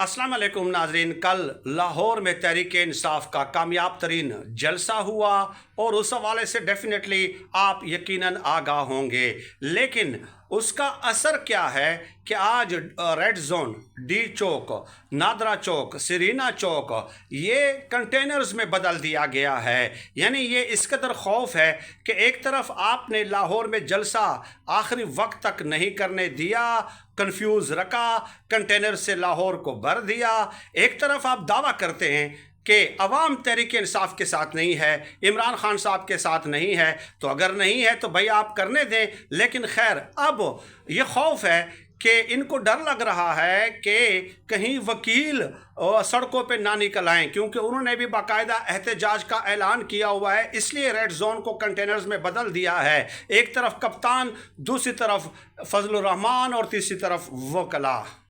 अस्सलाम वालेकुम नाजरीन। कल लाहौर में तहरीक इंसाफ का कामयाब तरीन जलसा हुआ और उस हवाले से डेफिनेटली आप यकीनन आगाह होंगे, लेकिन उसका असर क्या है कि आज रेड जोन, डी चौक, नादरा चौक, सिरीना चौक ये कंटेनर्स में बदल दिया गया है। यानी ये इस कदर खौफ है कि एक तरफ आपने लाहौर में जलसा आखिरी वक्त तक नहीं करने दिया, कंफ्यूज रखा, कंटेनर से लाहौर को भर दिया। एक तरफ आप दावा करते हैं कि अवाम तहरीक इंसाफ के साथ नहीं है, इमरान खान साहब के साथ नहीं है, तो अगर नहीं है तो भाई आप करने दें। लेकिन खैर, अब ये खौफ है कि इनको डर लग रहा है कि कहीं वकील सड़कों पे ना निकल आएँ, क्योंकि उन्होंने भी बाकायदा एहतजाज का ऐलान किया हुआ है। इसलिए रेड जोन को कंटेनर्स में बदल दिया है। एक तरफ कप्तान, दूसरी तरफ फजलुर रहमान और तीसरी तरफ वकला।